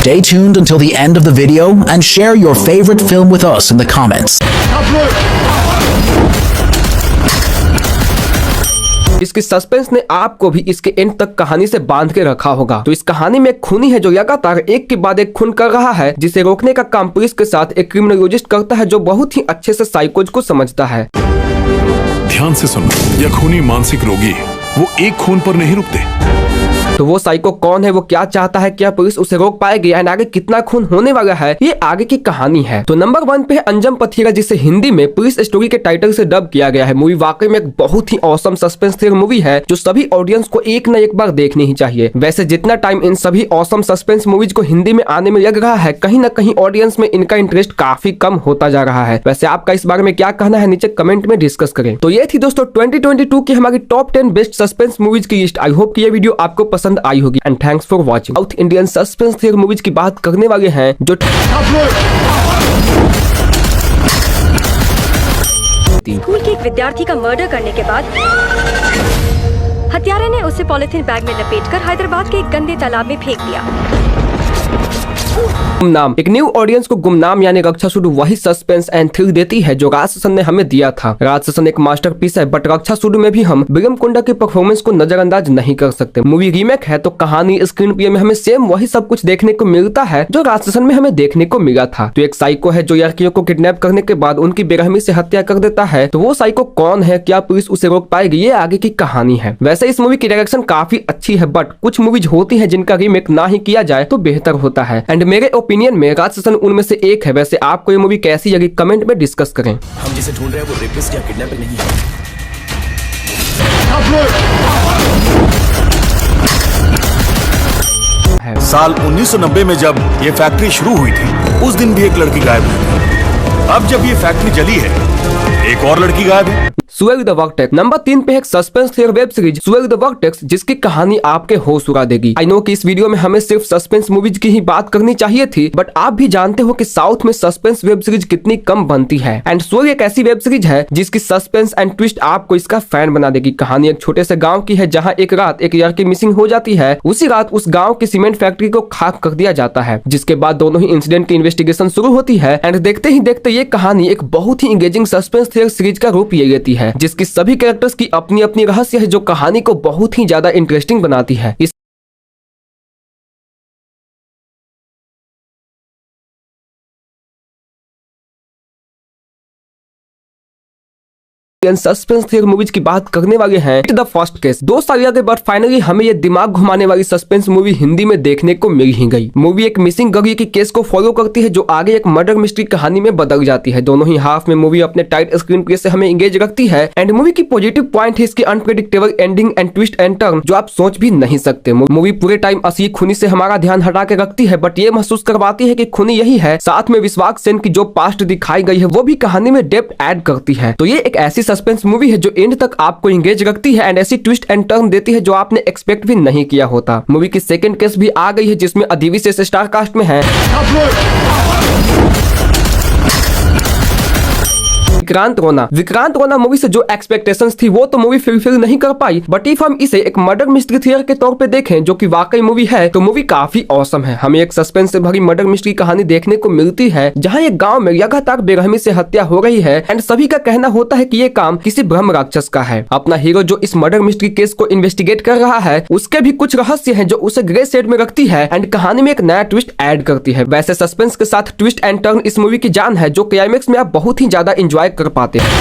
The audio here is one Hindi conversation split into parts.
Stay tuned until the end of the video and share your favorite film with us in the comments. इसकी सस्पेंस ने आपको भी इसके एंड तक कहानी से बांध के रखा होगा। तो इस कहानी में एक खूनी है जो लगातार एक के बाद एक खून कर रहा है, जिसे रोकने का काम पुलिस के साथ एक क्रिमिनोलॉजिस्ट करता है जो बहुत ही अच्छे से साइकोज को समझता है। ध्यान से सुनो, यह खूनी मानसिक रोगी है, वो एक खून पर नहीं रुकते। तो वो साइको कौन है, वो क्या चाहता है, क्या पुलिस उसे रोक पाएगी एंड आगे कितना खून होने वाला है, ये आगे की कहानी है। तो नंबर 1 पे है अंजम पथीरा, जिसे हिंदी में पुलिस स्टोरी के टाइटल से डब किया गया है। मूवी वाकई में एक बहुत ही ऑसम सस्पेंस थ्रिलर मूवी है जो सभी ऑडियंस को एक न एक बार देखनी ही चाहिए। वैसे जितना टाइम इन सभी ऑसम सस्पेंस मूवीज को हिंदी में आने में लग रहा है, कहीं न कहीं ऑडियंस में इनका इंटरेस्ट काफी कम होता जा रहा है। वैसे आपका इस बारे में क्या कहना है, नीचे कमेंट में डिस्कस करें। तो ये थी दोस्तों 2022 की हमारी टॉप 10 बेस्ट सस्पेंस मूवीज की लिस्ट। आई होप कि ये वीडियो आपको पसंद आई होगी and thanks for watching. South Indian suspense thriller movies की बात करने वाले हैं जो स्कूल के एक विद्यार्थी का मर्डर करने के बाद हत्यारे ने उसे पॉलिथीन बैग में लपेटकर हैदराबाद के एक गंदे तालाब में फेंक दिया। गुमनाम एक न्यू ऑडियंस को गुमनाम यानी रक्षासुडु वही सस्पेंस एंड थ्रिल देती है जो राजशासन ने हमें दिया था। राजशासन एक मास्टरपीस है, बट रक्षासुडु में भी हम विक्रम कुंडा की परफॉर्मेंस को नजरअंदाज नहीं कर सकते। मूवी रीमेक है तो कहानी स्क्रीन प्ले में हमें सेम वही सब कुछ देखने को मिलता है जो राजशासन में हमें देखने को मिला था। तो एक साइको है जो लड़कियों को किडनैप करने के बाद उनकी बेरहमी से हत्या कर देता है। तो वो साइको कौन है, क्या पुलिस उसे रोक पाएगी, ये आगे की कहानी है। वैसे इस मूवी की डायरेक्शन काफी अच्छी है, बट कुछ मूवीज होती है जिनका रीमेक ना ही किया जाए तो बेहतर होता है एंड मेरे ओपिनियन में राजशासन उनमें से एक है। वैसे आपको ये मूवी कैसी लगी कमेंट में डिस्कस करें। हम जिसे ढूंढ रहे हैं वो रेपिस्ट या किडनैपर नहीं है। साल 1990 में जब ये फैक्ट्री शुरू हुई थी, उस दिन भी एक लड़की गायब हुई थी। अब जब ये फैक्ट्री जली है, एक और लड़की गायब है। स्वेग द वर्टेक्स नंबर 3 पे एक suspense thriller web series swag the vertex, जिसकी कहानी आपके होश उड़ा देगी। आई नो कि इस वीडियो में हमें सिर्फ सस्पेंस मूवीज की ही बात करनी चाहिए थी, बट आप भी जानते हो कि साउथ में सस्पेंस वेब सीरीज कितनी कम बनती है एंड स्वेग एक ऐसी वेब सीरीज है जिसकी सस्पेंस एंड ट्विस्ट आपको इसका फैन बना देगी। कहानी एक छोटे से गाँव की है जहाँ एक रात एक लड़की मिसिंग हो जाती है। उसी रात उस गाँव की सीमेंट फैक्ट्री को खाक कर दिया जाता है, जिसके बाद दोनों ही इंसिडेंट की इन्वेस्टिगेशन शुरू होती है एंड देखते ही देखते ये कहानी एक बहुत ही इंगेजिंग सस्पेंस थ्रिलर सीरीज का रूप ले लेती है, जिसकी सभी कैरेक्टर्स की अपनी अपनी रहस्य है जो कहानी को बहुत ही ज्यादा इंटरेस्टिंग बनाती है। सस्पेंस थ्रिलर मूवीज की बात करने वाले हैं द फर्स्ट केस। 2 साल के बाद फाइनली हमें ये दिमाग घुमाने वाली सस्पेंस मूवी हिंदी में देखने को मिल ही गई। मूवी एक मिसिंग गर्ल की केस को फॉलो करती है जो आगे एक मर्डर मिस्ट्री कहानी में बदल जाती है। दोनों ही हाफ में मूवी अपने टाइट स्क्रीन प्ले से हमें एंगेज रखती है एंड मूवी की पॉजिटिव पॉइंट है इसकी unpredictable ending and twist and turn जो आप सोच भी नहीं सकते। मूवी पूरे टाइम असली खूनी से हमारा ध्यान हटा के रखती है, बट ये महसूस करवाती है कि खूनी यही है। साथ में विश्वास सेन की जो पास्ट दिखाई गई है वो भी कहानी में डेप्थ ऐड करती है। तो ये एक ऐसी सस्पेंस मूवी है जो एंड तक आपको एंगेज रखती है एंड ऐसी ट्विस्ट एंड टर्न देती है जो आपने एक्सपेक्ट भी नहीं किया होता। मूवी की सेकंड केस भी आ गई है जिसमें अदिति से स्टार कास्ट में है विक्रांत रोना मूवी से जो एक्सपेक्टेशंस थी वो तो मूवी फुलफिल नहीं कर पाई, बट इफ हम इसे एक मर्डर मिस्ट्री थ्रिलर के तौर पे देखें जो कि वाकई मूवी है तो मूवी काफी औसम है। हमें एक सस्पेंस से भरी मर्डर मिस्ट्री कहानी देखने को मिलती है जहां एक गांव में लगातार बेरहमी से हत्या हो रही है एंड सभी का कहना होता है कि ये काम किसी ब्रह्म राक्षस का है। अपना हीरो जो इस मर्डर मिस्ट्री केस को इन्वेस्टिगेट कर रहा है उसके भी कुछ रहस्य हैं जो उसे ग्रे शेड में रखती है एंड कहानी में एक नया ट्विस्ट ऐड करती है। वैसे सस्पेंस के साथ ट्विस्ट एंड टर्न इस मूवी की जान है जो क्लाइमेक्स में आप बहुत ही ज्यादा एंजॉय कर पाते हैं।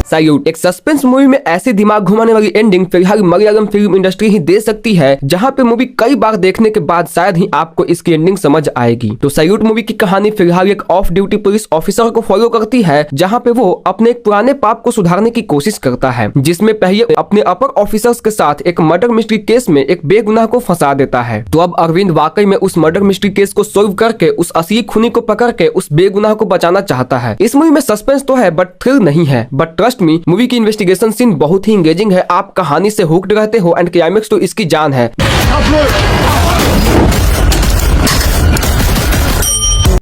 सैल्यूट एक सस्पेंस मूवी में ऐसी दिमाग घुमाने वाली एंडिंग फिलहाल मलयालम फिल्म इंडस्ट्री ही दे सकती है, जहां पे मूवी कई बार देखने के बाद शायद ही आपको इसकी एंडिंग समझ आएगी। तो सैल्यूट मूवी की कहानी फिलहाल एक ऑफ ड्यूटी पुलिस ऑफिसर को फॉलो करती है जहां पे वो अपने एक पुराने पाप को सुधारने की कोशिश करता है, जिसमें पहले अपने अपर ऑफिसर्स के साथ एक मर्डर मिस्ट्री केस में एक बेगुनाह को फंसा देता है। तो अब अरविंद वाकई में उस मर्डर मिस्ट्री केस को सोल्व करके उस असली खूनी को पकड़ के उस बेगुनाह को बचाना चाहता है। इस मूवी में सस्पेंस तो है बट थ्रिल नहीं है, बट ट्रस्ट मी मूवी की इन्वेस्टिगेशन सीन बहुत ही एंगेजिंग है। आप कहानी से हुक्ड रहते हो एंड क्लाइमेक्स तो इसकी जान है।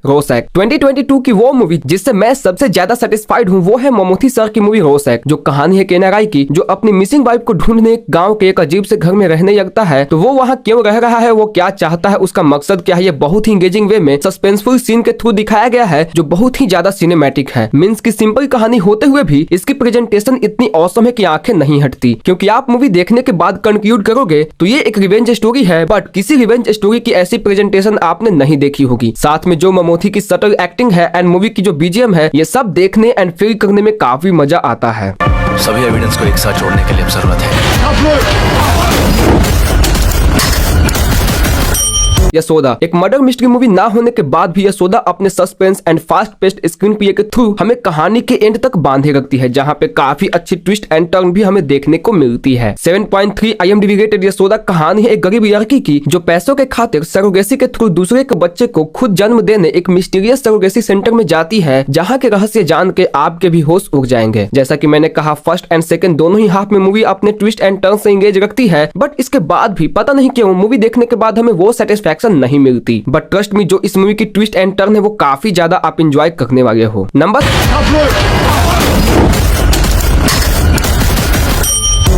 रोसैक। 2022 की वो मूवी जिससे मैं सबसे ज्यादा सेटिस्फाइड हूँ वो है मोमोथी सर की मूवी रोसैक, जो कहानी है केना राय की, जो अपनी मिसिंग वाइफ को ढूंढने गांव के एक अजीब से घर में रहने लगता है। तो वो वहाँ क्यों रह रहा है, वो क्या चाहता है, उसका मकसद क्या है, ये बहुत ही इंगेजिंग वे में सस्पेंसफुल सीन के थ्रू दिखाया गया है, जो बहुत ही ज्यादा सिनेमैटिक है। मींस की सिंपल कहानी होते हुए भी इसकी प्रेजेंटेशन इतनी औसम है कि आंखें नहीं हटती, क्योंकि आप मूवी देखने के बाद कंक्लूड करोगे तो ये एक रिवेंज स्टोरी है, बट किसी रिवेंज स्टोरी की ऐसी प्रेजेंटेशन आपने नहीं देखी होगी। साथ में जो मोमोथी की सटल एक्टिंग है एंड मूवी की जो बीजीएम है, ये सब देखने एंड फील करने में काफी मजा आता है। सभी एविडेंस को एक साथ जोड़ने के लिए अब जरूरत है। यशोदा एक मर्डर मिस्ट्री मूवी ना होने के बाद भी यशोदा अपने suspense and fast paced screen play के थ्रू हमें कहानी के एंड तक बांधे रखती है, जहां पे काफी अच्छी ट्विस्ट एंड टर्न भी हमें देखने को मिलती है। 7.3 IMDb रेटेड यशोदा कहानी है एक गरीब लड़की की जो पैसों के खातिर सरोगेसी के थ्रू दूसरे के बच्चे को खुद जन्म देने एक मिस्टीरियस सरोगेसी सेंटर में जाती है, जहाँ के रहस्य जान के आपके भी होश उड़ जाएंगे। जैसा की मैंने कहा, फर्स्ट एंड सेकंड दोनों ही हाफ में मूवी अपने ट्विस्ट एंड टर्न से एंगेज रखती है, बट इसके बाद भी पता नहीं क्यों मूवी देखने के बाद हमें वो सेटिस्फैक्शन नहीं मिलती। बट ट्रस्ट मी, जो इस मूवी की ट्विस्ट एंड टर्न है वो काफी ज्यादा आप एंजॉय करने वाले हो। Number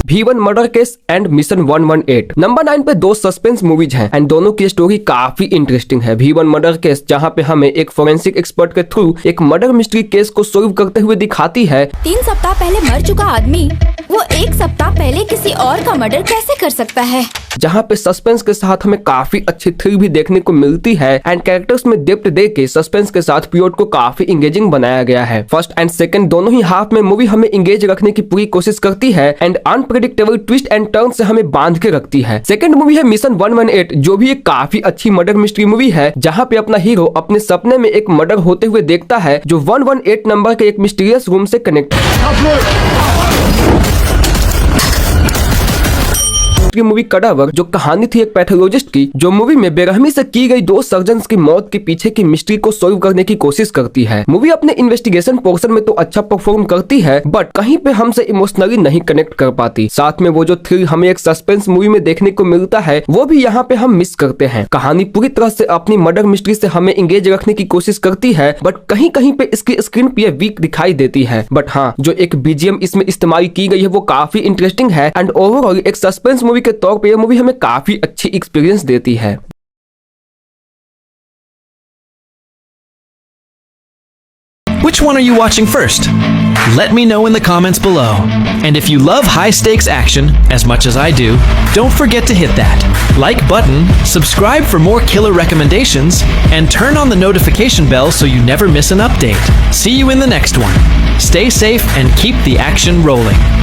V1 murder case and mission 118। Number 9 पे दो सस्पेंस मूवीज हैं एंड दोनों की स्टोरी काफी इंटरेस्टिंग है। V1 मर्डर केस जहां पे हमें एक फोरेंसिक एक्सपर्ट के थ्रू एक मर्डर मिस्ट्री केस को सॉल्व करते हुए दिखाती है। 3 सप्ताह पहले मर चुका आदमी वो 1 सप्ताह पहले किसी और का मर्डर कैसे कर सकता है। जहां पे सस्पेंस के साथ हमें काफी अच्छी थ्रिल भी देखने को मिलती है एंड कैरेक्टर्स में डेप्थ दे के सस्पेंस के साथ प्लॉट को काफी इंगेजिंग बनाया गया है। फर्स्ट एंड सेकंड दोनों ही हाफ में मूवी हमें इंगेज रखने की पूरी कोशिश करती है and unpredictable twist and turn से हमें बांध के रखती है। सेकंड मूवी है मिशन 118, जो भी एक काफी अच्छी मर्डर मिस्ट्री मूवी है, जहां पे अपना हीरो अपने सपने में एक मर्डर होते हुए देखता है जो 118 नंबर के एक मिस्टीरियस रूम से कनेक्ट मूवी कडावर, जो कहानी थी एक पैथोलॉजिस्ट की, जो मूवी में बेरहमी से की गई 2 सर्जन्स की मौत के पीछे की मिस्ट्री को सॉल्व करने की कोशिश करती है। मूवी अपने इन्वेस्टिगेशन पोर्शन में तो अच्छा परफॉर्म करती है, बट कहीं पे हमसे इमोशनली नहीं कनेक्ट कर पाती। साथ में वो जो थ्रिल हमें एक सस्पेंस मूवी में देखने को मिलता है वो भी यहाँ पे हम मिस करते हैं। कहानी पूरी तरह से अपनी मर्डर मिस्ट्री से हमें इंगेज रखने की कोशिश करती है, बट कहीं कहीं पे इसकी स्क्रीन प्ले वीक दिखाई देती है। बट हाँ, जो एक बीजीएम इसमें इस्तेमाल की गई है वो काफी इंटरेस्टिंग है एंड ओवरऑल एक सस्पेंस मूवी के तौर पे ये मूवी हमें काफी अच्छी एक्सपीरियंस देती है। Which one are you watching first? Let me know in the comments below. And if you love high-stakes action as much as I do, don't forget to hit that like button, subscribe for more killer recommendations, and turn on the notification bell so you never miss an update. See you in the next one. Stay safe and keep the action rolling.